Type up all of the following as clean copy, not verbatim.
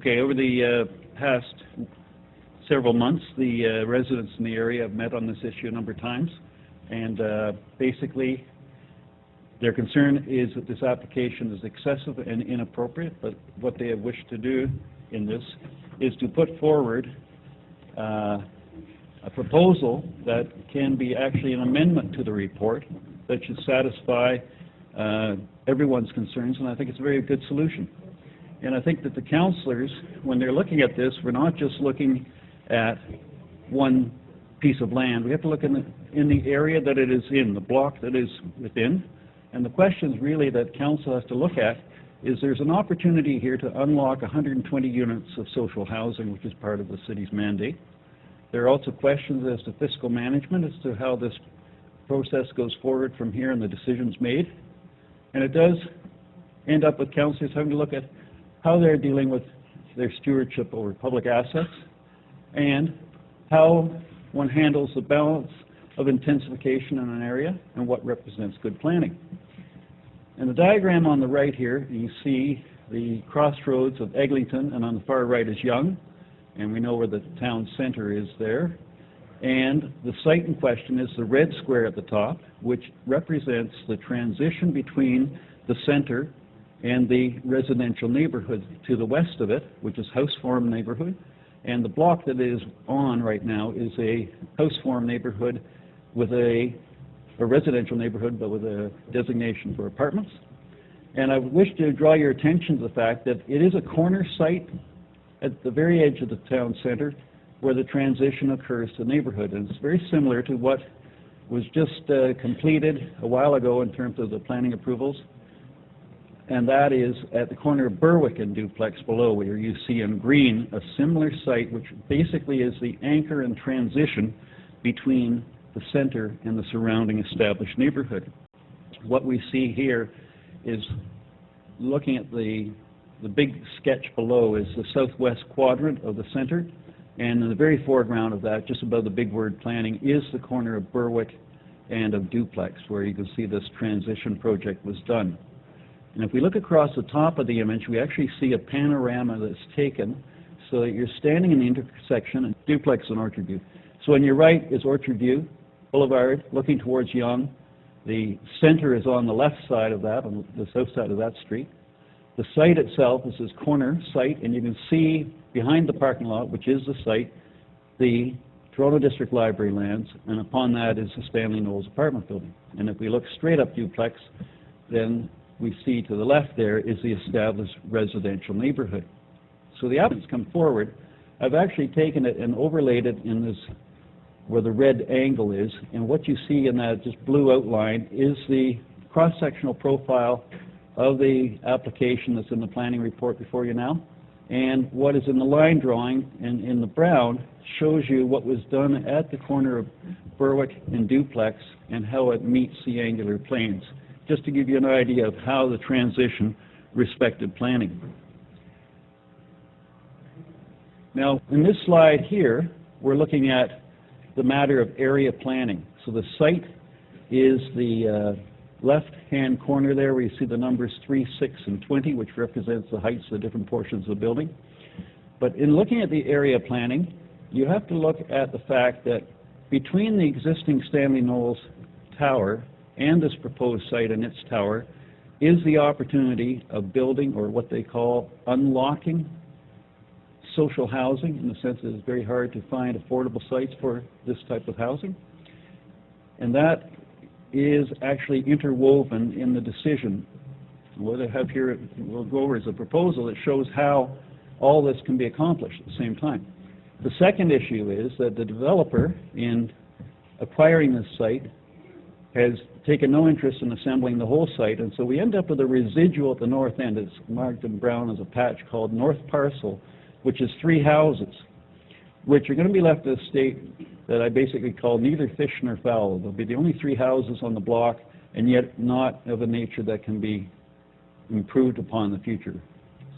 Okay, over the past several months, the residents in the area have met on this issue a number of times, and basically their concern is that this application is excessive and inappropriate, but what they have wished to do in this is to put forward a proposal that can be actually an amendment to the report that should satisfy everyone's concerns, and I think it's a very good solution. And I think that the councillors, when they're looking at this, we're not just looking at one piece of land. We have to look in the area that it is in, the block that is within. And the questions really that council has to look at is there's an opportunity here to unlock 120 units of social housing, which is part of the city's mandate. There are also questions as to fiscal management, as to how this process goes forward from here and the decisions made. And it does end up with councillors having to look at how they're dealing with their stewardship over public assets and how one handles the balance of intensification in an area and what represents good planning. In the diagram on the right here, you see the crossroads of Eglinton, and on the far right is Yonge, and we know where the town centre is there. And the site in question is the red square at the top, which represents the transition between the centre and the residential neighbourhood to the west of it, which is house farm neighbourhood. And the block that it is on right now is a house farm neighbourhood with a residential neighbourhood, but with a designation for apartments. And I wish to draw your attention to the fact that it is a corner site at the very edge of the town centre where the transition occurs to neighbourhood. And it's very similar to what was just completed a while ago in terms of the planning approvals. And that is at the corner of Berwick and Duplex below, where you see in green a similar site, which basically is the anchor and transition between the center and the surrounding established neighborhood. What we see here is, looking at the big sketch below, is the southwest quadrant of the center, and in the very foreground of that, just above the big word planning, is the corner of Berwick and of Duplex, where you can see this transition project was done. And if we look across the top of the image, we actually see a panorama that's taken so that you're standing in the intersection of Duplex and Orchard View. So on your right is Orchard View Boulevard, looking towards Yonge. The center is on the left side of that, on the south side of that street. The site itself is this corner site, and you can see behind the parking lot, which is the site, the Toronto District Library lands, and upon that is the Stanley Knowles apartment building. And if we look straight up Duplex, then we see to the left there is the established residential neighborhood. So the applicants come forward. I've actually taken it and overlaid it in this, where the red angle is, and what you see in that just blue outline is the cross-sectional profile of the application that's in the planning report before you now. And what is in the line drawing and in the brown shows you what was done at the corner of Berwick and Duplex and how it meets the angular planes, just to give you an idea of how the transition respected planning. Now, in this slide here, we're looking at the matter of area planning. So the site is the left-hand corner there, where you see the numbers 3, 6, and 20, which represents the heights of the different portions of the building. But in looking at the area planning, you have to look at the fact that between the existing Stanley Knowles Tower and this proposed site and its tower is the opportunity of building, or what they call unlocking, social housing, in the sense that it's very hard to find affordable sites for this type of housing. And that is actually interwoven in the decision. What I have here, we'll go over, is a proposal that shows how all this can be accomplished at the same time. The second issue is that the developer, in acquiring this site, has taken no interest in assembling the whole site, and so we end up with a residual at the north end. It's marked in brown as a patch called North Parcel, which is 3 houses, which are going to be left in a state that I basically call neither fish nor fowl. There'll be the only 3 houses on the block, and yet not of a nature that can be improved upon in the future.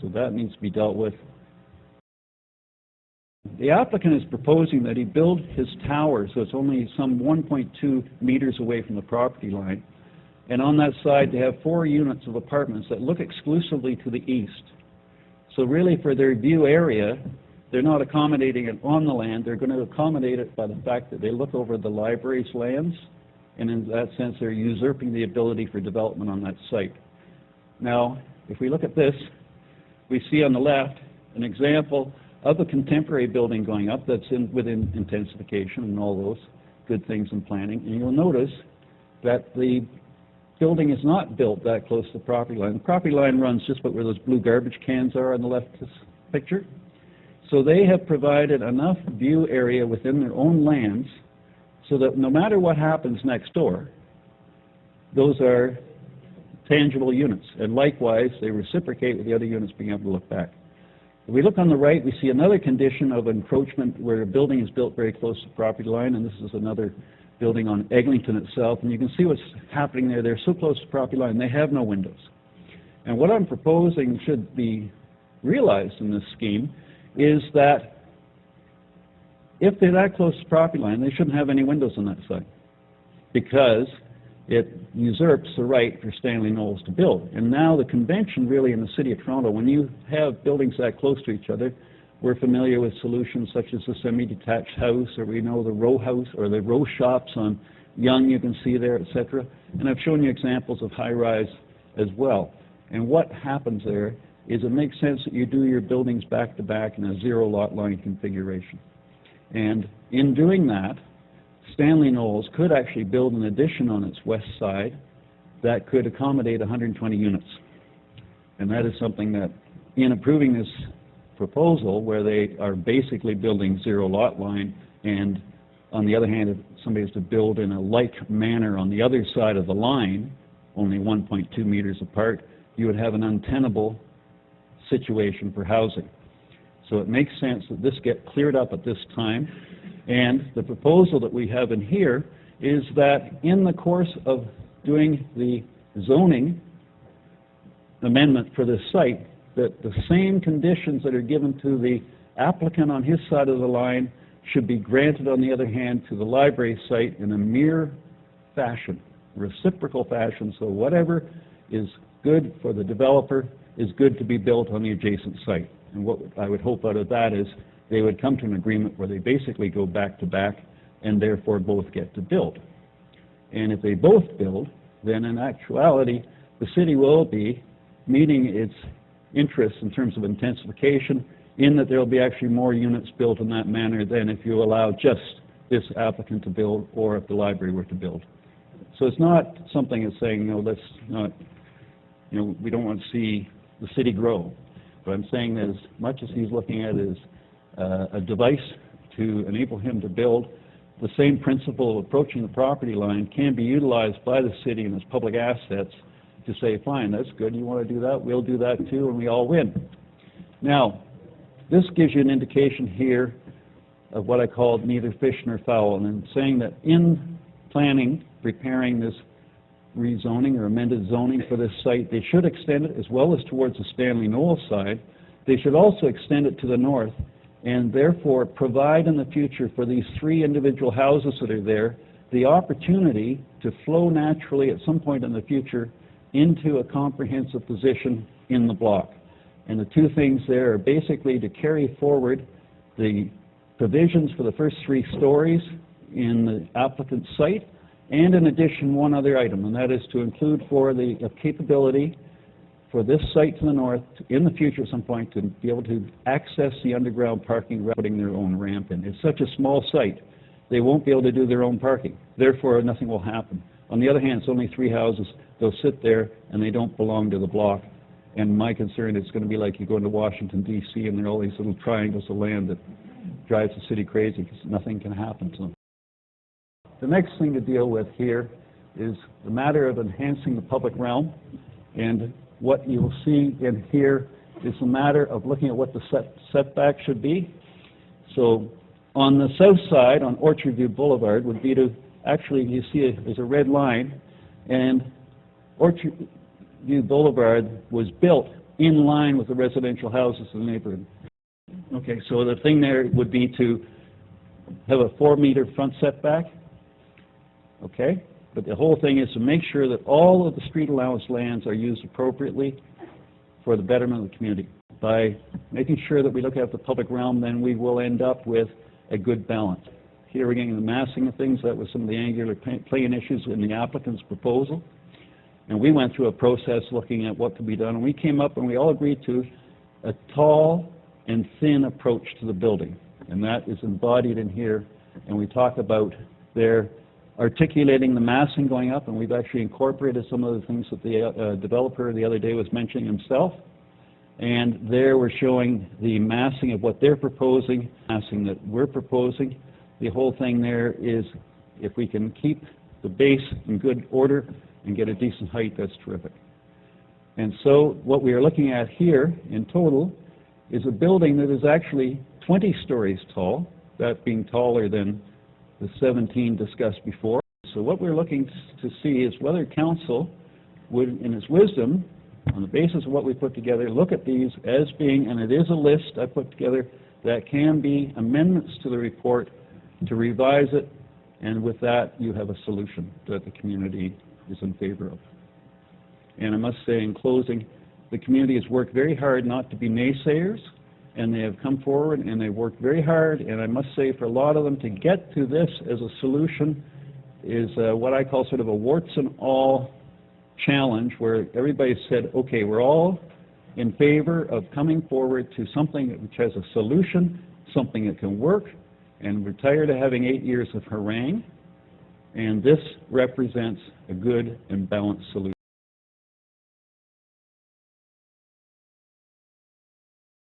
So that needs to be dealt with. The applicant is proposing that he build his tower so it's only some 1.2 meters away from the property line, and on that side they have 4 units of apartments that look exclusively to the east. So really for their view area, they're not accommodating it on the land, they're going to accommodate it by the fact that they look over the library's lands, and in that sense they're usurping the ability for development on that site. Now, if we look at this, we see on the left an example of a contemporary building going up that's within intensification and all those good things in planning, and you'll notice that the building is not built that close to the property line. The property line runs just about where those blue garbage cans are on the left of this picture. So they have provided enough view area within their own lands so that no matter what happens next door, those are tangible units. And likewise, they reciprocate with the other units being able to look back. If we look on the right, we see another condition of encroachment where a building is built very close to the property line, and this is another building on Eglinton itself, and you can see what's happening there. They're so close to the property line, they have no windows. And what I'm proposing should be realized in this scheme is that if they're that close to the property line, they shouldn't have any windows on that side, because it usurps the right for Stanley Knowles to build. And now the convention really in the City of Toronto, when you have buildings that close to each other, we're familiar with solutions such as the semi-detached house, or we know the row house, or the row shops on Yonge you can see there, etc. And I've shown you examples of high-rise as well. And what happens there is it makes sense that you do your buildings back-to-back in a zero lot line configuration. And in doing that, Stanley Knowles could actually build an addition on its west side that could accommodate 120 units. And that is something that, in approving this proposal, where they are basically building zero lot line, and on the other hand, if somebody is to build in a like manner on the other side of the line, only 1.2 meters apart, you would have an untenable situation for housing. So it makes sense that this get cleared up at this time. And the proposal that we have in here is that in the course of doing the zoning amendment for this site, that the same conditions that are given to the applicant on his side of the line should be granted, on the other hand, to the library site in a mere fashion, reciprocal fashion, so whatever is good for the developer is good to be built on the adjacent site. And what I would hope out of that is they would come to an agreement where they basically go back to back and therefore both get to build. And if they both build, then in actuality, the city will be meeting its interests in terms of intensification, in that there will be actually more units built in that manner than if you allow just this applicant to build or if the library were to build. So it's not something that's saying, let's not, we don't want to see the city grow. But I'm saying that as much as he's looking at it as a device to enable him to build, the same principle of approaching the property line can be utilized by the city and its public assets to say, fine, that's good, you want to do that, we'll do that too, and we all win. Now, this gives you an indication here of what I called neither fish nor fowl, and I'm saying that in planning, preparing this rezoning or amended zoning for this site, they should extend it as well as towards the Stanley Knowles side. They should also extend it to the north and therefore provide in the future for these three individual houses that are there the opportunity to flow naturally at some point in the future into a comprehensive position in the block. And the two things there are basically to carry forward the provisions for the first 3 stories in the applicant's site, and in addition one other item, and that is to include for the capability for this site to the north in the future at some point to be able to access the underground parking, routing their own ramp in. It's such a small site, they won't be able to do their own parking. Therefore, nothing will happen. On the other hand, it's only 3 houses. They'll sit there and they don't belong to the block. And my concern is going to be like you go into Washington, D.C., and there are all these little triangles of land that drives the city crazy because nothing can happen to them. The next thing to deal with here is the matter of enhancing the public realm. And what you'll see in here is the matter of looking at what the setback should be. So on the south side, on Orchard View Boulevard, would be to actually, you see there's a red line, and Orchard View Boulevard was built in line with the residential houses in the neighborhood. Okay, so the thing there would be to have a 4-meter front setback. Okay, but the whole thing is to make sure that all of the street allowance lands are used appropriately for the betterment of the community. by making sure that we look at the public realm, then we will end up with a good balance. Here again, the massing of things, that was some of the angular plane issues in the applicant's proposal. And we went through a process looking at what could be done, and we came up and we all agreed to a tall and thin approach to the building. And that is embodied in here, and we talk about there articulating the massing going up, and we've actually incorporated some of the things that the developer the other day was mentioning himself. And there we're showing the massing of what they're proposing, massing that we're proposing. The whole thing there is, if we can keep the base in good order and get a decent height, that's terrific. And so what we are looking at here in total is a building that is actually 20 stories tall, that being taller than the 17 discussed before. So what we're looking to see is whether council would, in its wisdom, on the basis of what we put together, look at these as being, and it is a list I put together, that can be amendments to the report to revise it, and with that you have a solution that the community is in favor of. And I must say in closing, the community has worked very hard not to be naysayers, and they have come forward and they've worked very hard, and I must say for a lot of them to get to this as a solution is what I call sort of a warts and all challenge, where everybody said, okay, we're all in favor of coming forward to something which has a solution, something that can work, and we're tired of having 8 years of harangue, and this represents a good and balanced solution.